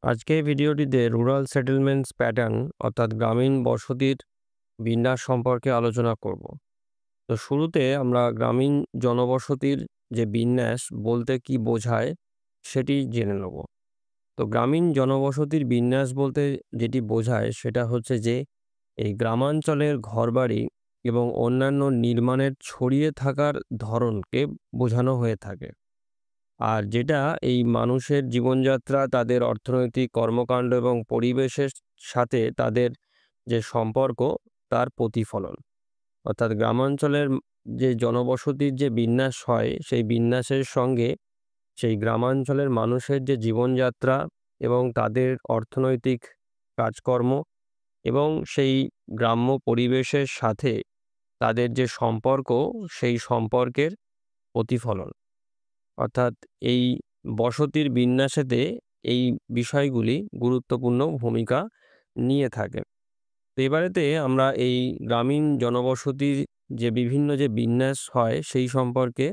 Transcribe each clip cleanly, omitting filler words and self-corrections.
আজকে এই ভিডিওটিতে রুরাল সেটেলমেন্টস প্যাটার্ন অর্থাৎ গ্রামীণ বসতির বিন্যাস সম্পর্কে আলোচনা করব। তো শুরুতে আমরা গ্রামীণ জনবসতির যে বিন্যাস বলতে কি বোঝায় সেটি জেনে নেব। তো গ্রামীণ জনবসতির বিন্যাস বলতে যেটি বোঝায় সেটা হচ্ছে যে এই গ্রামাঞ্চলের ঘরবাড়ি এবং অন্যান্য নির্মাণের ছড়িয়ে থাকার ধরনকে বোঝানো হয়ে থাকে। আর যেটা এই মানুষের জীবনযাত্রা, তাদের অর্থনৈতিক কর্মকাণ্ড এবং পরিবেশের সাথে তাদের যে সম্পর্ক, তার প্রতিফলন। অর্থাৎ গ্রামাঞ্চলের যে জনবসতির যে বিন্যাস হয়, সেই বিন্যাসের সঙ্গে সেই গ্রামাঞ্চলের মানুষের যে জীবনযাত্রা এবং তাদের অর্থনৈতিক কাজকর্ম এবং সেই গ্রাম্য পরিবেশের সাথে তাদের যে সম্পর্ক, সেই সম্পর্কের প্রতিফলন। অর্থাৎ এই বসতির বিন্যাসেতে এই বিষয়গুলি গুরুত্বপূর্ণ ভূমিকা নিয়ে থাকে। তো এবারেতে আমরা এই গ্রামীণ জনবসতির যে বিভিন্ন যে বিন্যাস হয় সেই সম্পর্কে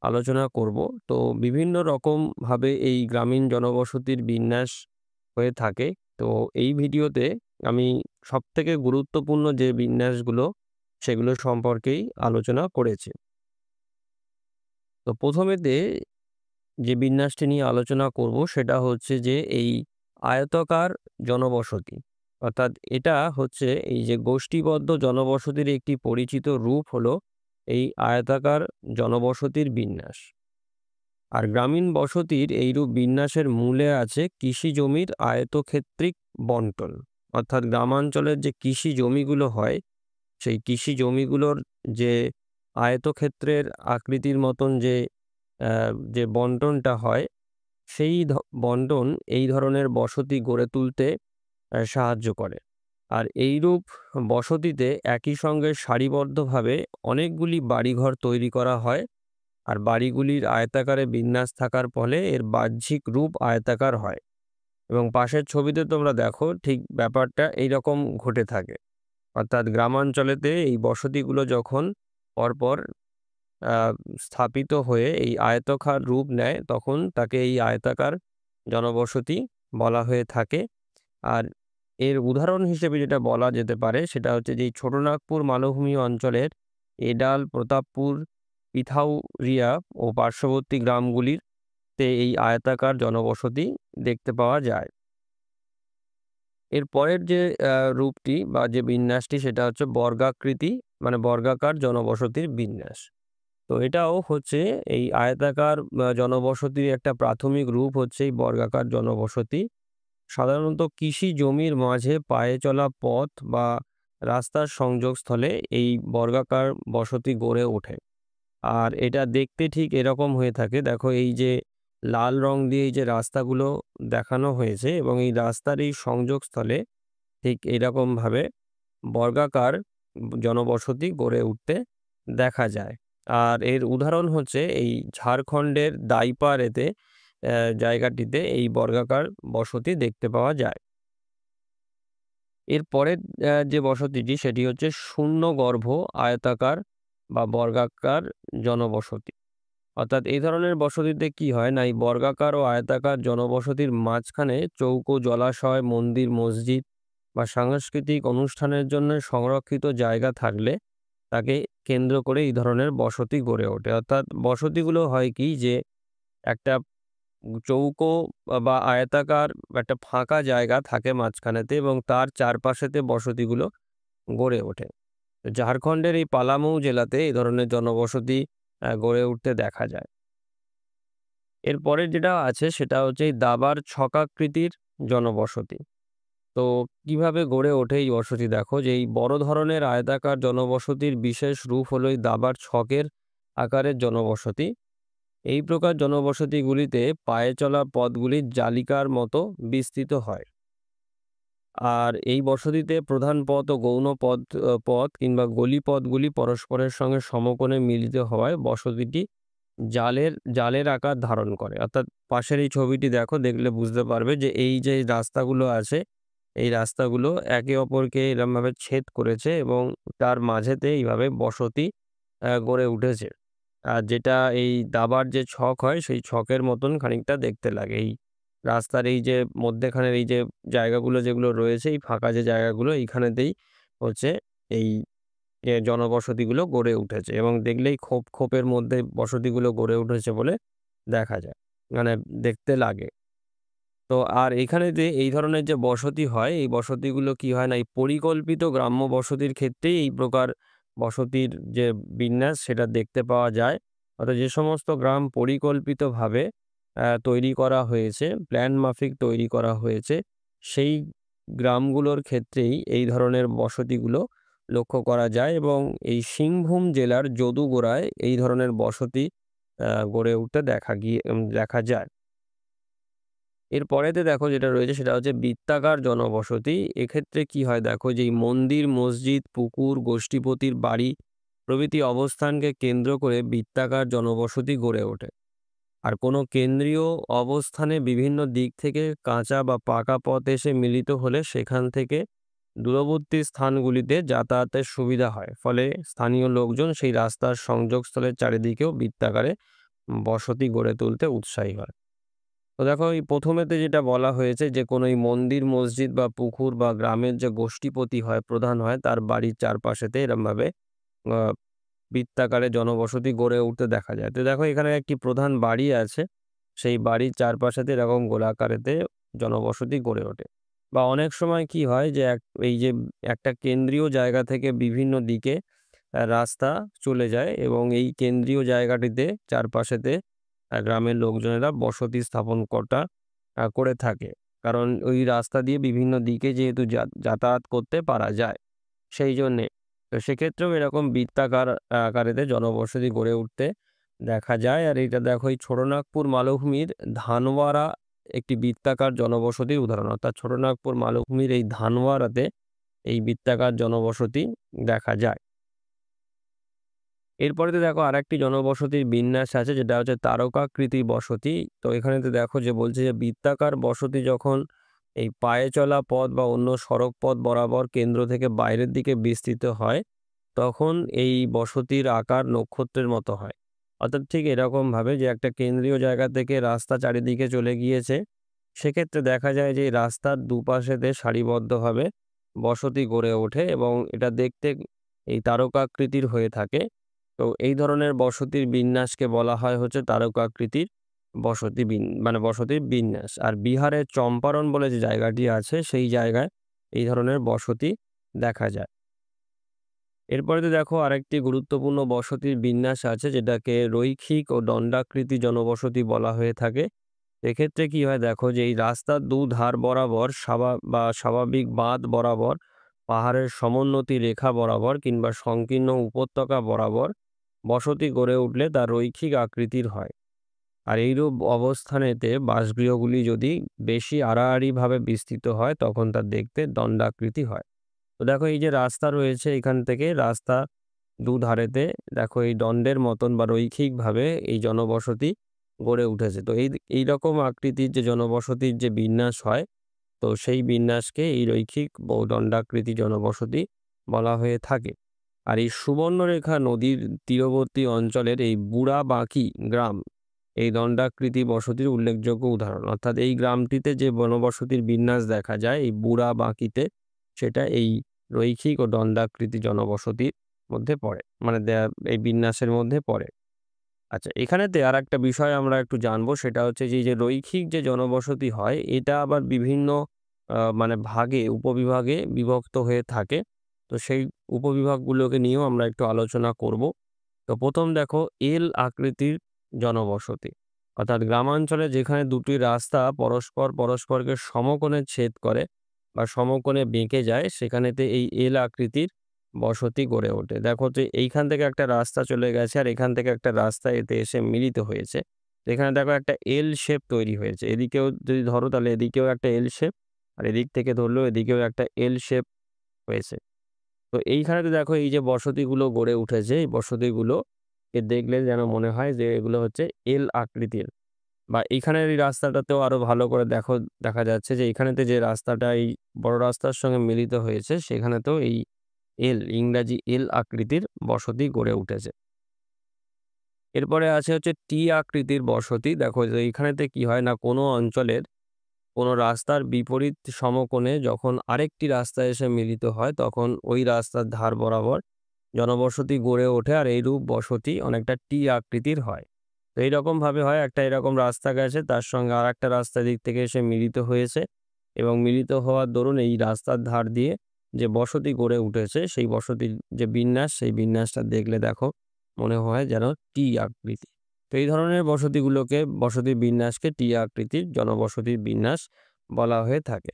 আলোচনা করব। তো বিভিন্ন রকমভাবে এই গ্রামীণ জনবসতির বিন্যাস হয়ে থাকে। তো এই ভিডিওতে আমি সবথেকে গুরুত্বপূর্ণ যে বিন্যাসগুলো সেগুলো সম্পর্কেই আলোচনা করেছি। তো প্রথমেতে যে বিন্যাসটি নিয়ে আলোচনা করব সেটা হচ্ছে যে এই আয়তাকার জনবসতি। অর্থাৎ এটা হচ্ছে এই যে গোষ্ঠীবদ্ধ জনবসতির একটি পরিচিত রূপ হলো এই আয়তাকার জনবসতির বিন্যাস। আর গ্রামীণ বসতির এইরূপ বিন্যাসের মূলে আছে কৃষি জমির আয়তক্ষেত্রিক বন্টন। অর্থাৎ গ্রামাঞ্চলের যে কৃষি জমিগুলো হয়, সেই কৃষি জমিগুলোর যে আয়তক্ষেত্রের আকৃতির মতন যে বন্টনটা হয়, সেই বন্টন এই ধরনের বসতি গড়ে তুলতে সাহায্য করে। আর এইরূপ বসতিতে একই সঙ্গে সারিবদ্ধভাবে অনেকগুলি বাড়িঘর তৈরি করা হয়। আর বাড়িগুলির আয়তাকারে বিন্যাস থাকার ফলে এর বাহ্যিক রূপ আয়তাকার হয়। এবং পাশের ছবিতে তোমরা দেখো ঠিক ব্যাপারটা এইরকম ঘটে থাকে। অর্থাৎ গ্রামাঞ্চলেতে এই বসতিগুলো যখন পরপর আ স্থাপিত হয়ে এই আয়তাকার রূপ নেয়, তখন তাকে এই আয়তাকার জনবসতি বলা হয়ে থাকে। আর এর উদাহরণ হিসেবে যেটা বলা যেতে পারে সেটা হচ্ছে যে এই ছোটনাগপুর মালভূমি অঞ্চলের এডাল, প্রতাপপুর, পিথাউরিয়া ও পার্শ্ববর্তী গ্রামগুলিতে এই আয়তাকার জনবসতি দেখতে পাওয়া যায়। এর পরের যে রূপটি বা যে বিন্যাসটি সেটা হচ্ছে বর্গাকৃতি, মানে বর্গাকার জনবসতির বিন্যাস। তো এটাও হচ্ছে এই আয়তাকার জনবসতির একটা প্রাথমিক রূপ হচ্ছে এই বর্গাকার জনবসতি। সাধারণত কৃষি জমির মাঝে পায়ে চলা পথ বা রাস্তার সংযোগস্থলে এই বর্গাকার বসতি গড়ে ওঠে। আর এটা দেখতে ঠিক এরকম হয়ে থাকে। দেখো এই যে লাল রং দিয়ে এই যে রাস্তাগুলো দেখানো হয়েছে এবং এই রাস্তার এই সংযোগস্থলে ঠিক এরকমভাবে বর্গাকার জনবসতি গড়ে উঠতে দেখা যায়। আর এর উদাহরণ হচ্ছে এই ঝাড়খণ্ডের দাইপারেতে জায়গাটিতে এই বর্গাকার বসতি দেখতে পাওয়া যায়। এর পরের যে বসতিটি সেটি হচ্ছে শূন্যগর্ভ আয়তাকার বা বর্গাকার জনবসতি। অর্থাৎ এই ধরনের বসতিতে কি হয় না, এই বর্গাকার ও আয়তাকার জনবসতির মাঝখানে চৌকো, জলাশয়, মন্দির, মসজিদ বা সাংস্কৃতিক অনুষ্ঠানের জন্য সংরক্ষিত জায়গা থাকলে তাকে কেন্দ্র করে এই ধরনের বসতি গড়ে ওঠে। অর্থাৎ বসতিগুলো হয় কি যে একটা চৌকো বা আয়তাকার একটা ফাঁকা জায়গা থাকে মাঝখানেতে এবং তার চারপাশেতে বসতিগুলো গড়ে ওঠে। ঝাড়খণ্ডের এই পালামৌ জেলাতে এই ধরনের জনবসতি গড়ে উঠতে দেখা যায়। এরপরের যেটা আছে সেটা হচ্ছে এই দাবার ছকাকৃতির জনবসতি। তো কিভাবে গড়ে ওঠে এই বসতি, দেখো যে এই বড় ধরনের আয়তাকার জনবসতির বিশেষ রূপ হলো এই দাবার ছকের আকারের জনবসতি। এই প্রকার জনবসতিগুলিতে পায়ে চলা পথগুলি জালিকার মতো বিস্তৃত হয়। আর এই বসতিতে প্রধান পথ ও গৌণ পথ কিংবা গলি পথগুলি পরস্পরের সঙ্গে সমকোণে মিলিত হওয়ায় বসতিটি জালের আকার ধারণ করে। অর্থাৎ পাশের এই ছবিটি দেখো, দেখলে বুঝতে পারবে যে এই যে রাস্তাগুলো আছে, এই রাস্তাগুলো একে অপরকে এরমভাবে ছেদ করেছে এবং তার মাঝেতে এইভাবে বসতি গড়ে উঠেছে। আর যেটা এই দাবার যে ছক হয় সেই ছকের মতন খানিকটা দেখতে লাগে এই রাস্তার এই যে মধ্যেখানের এই যে জায়গাগুলো যেগুলো রয়েছে, এই ফাঁকা যে জায়গাগুলো এইখানেতেই হচ্ছে এই জনবসতিগুলো গড়ে উঠেছে এবং দেখলেই খোপের মধ্যে বসতিগুলো গড়ে উঠেছে বলে দেখা যায়। মানে দেখতে লাগে। তো আর এখানে যে এই ধরনের যে বসতি হয়, এই বসতিগুলো কি হয় না, এই পরিকল্পিত গ্রাম্য বসতির ক্ষেত্রেই এই প্রকার বসতির যে বিন্যাস সেটা দেখতে পাওয়া যায়। অর্থাৎ যে সমস্ত গ্রাম পরিকল্পিতভাবে তৈরি করা হয়েছে, প্ল্যান মাফিক তৈরি করা হয়েছে, সেই গ্রামগুলোর ক্ষেত্রেই এই ধরনের বসতিগুলো লক্ষ্য করা যায় এবং এই সিংভূম জেলার যদুগোড়ায় এই ধরনের বসতি গড়ে উঠতে দেখা যায়। এরপরেতে দেখো যেটা রয়েছে সেটা হচ্ছে বৃত্তাকার জনবসতি। এক্ষেত্রে কি হয় দেখো, যে এই মন্দির, মসজিদ, পুকুর, গোষ্ঠীপতির বাড়ি প্রভৃতি অবস্থানকে কেন্দ্র করে বৃত্তাকার জনবসতি গড়ে ওঠে। আর কোনো কেন্দ্রীয় অবস্থানে বিভিন্ন দিক থেকে কাঁচা বা পাকা পথ এসে মিলিত হলে সেখান থেকে দূরবর্তী স্থানগুলিতে যাতায়াতের সুবিধা হয়। ফলে স্থানীয় লোকজন সেই রাস্তার সংযোগস্থলের চারিদিকেও বৃত্তাকারে বসতি গড়ে তুলতে উৎসাহী হয়। তো দেখো, এই প্রথমেতে যেটা বলা হয়েছে যে কোনো এই মন্দির, মসজিদ বা পুকুর বা গ্রামের যে গোষ্ঠীপতি হয়, প্রধান হয়, তার বাড়ির চারপাশেতে এরমভাবে আহ, বৃত্তাকারে জনবসতি গড়ে উঠতে দেখা যায়। তো দেখো, এখানে একটি প্রধান বাড়ি আছে, সেই বাড়ির চারপাশেতে এরকম গোলাকারেতে জনবসতি গড়ে ওঠে। বা অনেক সময় কি হয় যে এই যে একটা কেন্দ্রীয় জায়গা থেকে বিভিন্ন দিকে রাস্তা চলে যায় এবং এই কেন্দ্রীয় জায়গাটিতে চারপাশেতে গ্রামের লোকজনেরা বসতি স্থাপন করে থাকে। কারণ ওই রাস্তা দিয়ে বিভিন্ন দিকে যেহেতু যাতায়াত করতে পারা যায়, সেই জন্যে। তো সেক্ষেত্রেও এরকম বৃত্তাকার আকারেতে জনবসতি গড়ে উঠতে দেখা যায়। আর এটা দেখো, এই ছোটনাগপুর মালভূমির ধানওয়ারা একটি বৃত্তাকার জনবসতির উদাহরণ। অর্থাৎ ছোটনাগপুর মালভূমির এই ধানওয়ারাতে এই বৃত্তাকার জনবসতি দেখা যায়। এরপরেতে দেখো আরেকটি জনবসতির বিন্যাস আছে, যেটা হচ্ছে তারকাকৃতি বসতি। তো এখানেতে দেখো যে বলছে যে বৃত্তাকার বসতি যখন এই পায়ে চলা পথ বা অন্য সড়ক পথ বরাবর কেন্দ্র থেকে বাইরের দিকে বিস্তৃত হয়, তখন এই বসতির আকার নক্ষত্রের মতো হয়। অর্থাৎ ঠিক এরকমভাবে যে একটা কেন্দ্রীয় জায়গা থেকে রাস্তা চারিদিকে চলে গিয়েছে, সেক্ষেত্রে দেখা যায় যে এই রাস্তার দুপাশেতে সারিবদ্ধভাবে বসতি গড়ে ওঠে এবং এটা দেখতে এই তারকাকৃতির হয়ে থাকে। তো এই ধরনের বসতির বিন্যাসকে বলা হয় হচ্ছে তারকাকৃতির মানে বসতির বিন্যাস। আর বিহারের চম্পারণ বলে যে জায়গাটি আছে, সেই জায়গায় এই ধরনের বসতি দেখা যায়। এরপরে তো দেখো আরেকটি গুরুত্বপূর্ণ বসতির বিন্যাস আছে, যেটাকে রৈখিক ও দণ্ডাকৃতি জনবসতি বলা হয়ে থাকে। এক্ষেত্রে কি হয় দেখো, যে এই রাস্তার দুধার বরাবর স্বাভাবিক বাঁধ বরাবর, পাহাড়ের সমোন্নতি রেখা বরাবর কিংবা সংকীর্ণ উপত্যকা বরাবর বসতি গড়ে উঠলে তা রৈখিক আকৃতির হয়। আর এইরূপ অবস্থানেতে বাসগৃহগুলি যদি বেশি আড়াআড়িভাবে বিস্তৃত হয়, তখন তা দেখতে দণ্ডাকৃতি হয়। তো দেখো, এই যে রাস্তা রয়েছে, এখান থেকে রাস্তা দুধারেতে দেখো এই দণ্ডের মতন বা রৈখিকভাবে এই জনবসতি গড়ে উঠেছে। তো এইরকম আকৃতির যে জনবসতির যে বিন্যাস হয়, তো সেই বিন্যাসকে এই রৈখিক দণ্ডাকৃতি জনবসতি বলা হয়ে থাকে। আর এই সুবর্ণরেখা নদীর তীরবর্তী অঞ্চলের এই বুড়াবাঁকি গ্রাম এই দণ্ডাকৃতি বসতির উল্লেখযোগ্য উদাহরণ। অর্থাৎ এই গ্রামটিতে যে জনবসতির বিন্যাস দেখা যায় এই বুড়াবাঁকিতে, সেটা এই রৈখিক ও দণ্ডাকৃতি জনবসতির মধ্যে পড়ে, মানে এই বিন্যাসের মধ্যে পড়ে। আচ্ছা, এখানেতে আর একটা বিষয় আমরা একটু জানবো, সেটা হচ্ছে যে এই যে রৈখিক যে জনবসতি হয়, এটা আবার বিভিন্ন মানে উপবিভাগে বিভক্ত হয়ে থাকে। তো সেই উপবিভাগগুলোকে নিয়েও আমরা একটু আলোচনা করব। তো প্রথম দেখো, এল আকৃতির জনবসতি। অর্থাৎ গ্রামাঞ্চলে যেখানে দুটি রাস্তা পরস্পরকে সমকোণে ছেদ করে বা সমকোণে বেঁকে যায়, সেখানেতে এই এল আকৃতির বসতি গড়ে ওঠে। দেখো, যে এইখান থেকে একটা রাস্তা চলে গেছে আর এখান থেকে একটা রাস্তা এতে এসে মিলিত হয়েছে। তো এখানে দেখো একটা এল শেপ তৈরি হয়েছে। এদিকেও যদি ধরো তাহলে এদিকেও একটা এল শেপ, আর এদিক থেকে ধরলেও এদিকেও একটা এল শেপ হয়েছে। তো এইখানেতে দেখো এই যে বসতিগুলো গড়ে উঠেছে, এই বসতিগুলোকে দেখলে যেন মনে হয় যে এগুলো হচ্ছে এল আকৃতির। বা এইখানের এই রাস্তাটাতেও আরো ভালো করে দেখা যাচ্ছে যে এখানেতে যে রাস্তাটা এই বড় রাস্তার সঙ্গে মিলিত হয়েছে, সেখানেতেও এই ইংরাজি এল আকৃতির বসতি গড়ে উঠেছে। এরপরে আছে হচ্ছে টি আকৃতির বসতি। দেখো যে এইখানেতে কি হয় না, কোনো অঞ্চলের কোনো রাস্তার বিপরীত সমকোণে যখন আরেকটি রাস্তা এসে মিলিত হয়, তখন ওই রাস্তার ধার বরাবর জনবসতি গড়ে ওঠে, আর এইরূপ বসতি অনেকটা টি আকৃতির হয়। তো এইরকমভাবে হয়, একটা এরকম রাস্তা গেছে, তার সঙ্গে আরেকটা রাস্তা দিক থেকে এসে মিলিত হয়েছে এবং মিলিত হওয়ার দরুন এই রাস্তার ধার দিয়ে যে বসতি গড়ে উঠেছে, সেই বসতির যে বিন্যাস, সেই বিন্যাসটা দেখলে দেখো মনে হয় যেন টি আকৃতি। তো এই ধরনের বসতির বিন্যাসকে টি আকৃতির জনবসতির বিন্যাস বলা হয়ে থাকে।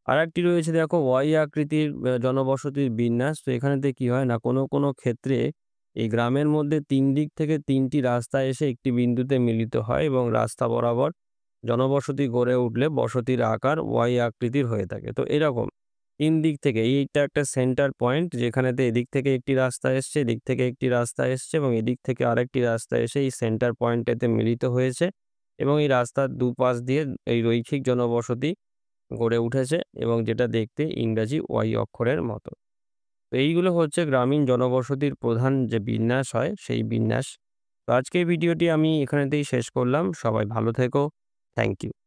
আরেকটি রয়েছে দেখো ওয়াই আকৃতির জনবসতির বিন্যাস। তো এখানেতে কি হয় না, কোনো ক্ষেত্রে এই গ্রামের মধ্যে ৩ দিক থেকে ৩টি রাস্তা এসে একটি বিন্দুতে মিলিত হয় এবং রাস্তা বরাবর জনবসতি গড়ে উঠলে বসতির আকার ওয়াই আকৃতির হয়ে থাকে। তো এরকম ৩ দিক থেকে এইটা একটা সেন্টার পয়েন্ট, যেখানেতে এদিক থেকে একটি রাস্তা এসছে, এদিক থেকে একটি রাস্তা এসছে এবং এদিক থেকে আরেকটি রাস্তা এসে এই সেন্টার পয়েন্টেতে মিলিত হয়েছে এবং এই রাস্তার দুপাশ দিয়ে এই রৈখিক জনবসতি গড়ে উঠেছে এবং যেটা দেখতে ইংরাজি ওয়াই অক্ষরের মতো। তো এইগুলো হচ্ছে গ্রামীণ জনবসতির প্রধান যে বিন্যাস হয়, সেই বিন্যাস। তো আজকের ভিডিওটি আমি এখানেতেই শেষ করলাম। সবাই ভালো থেকো। Thank you.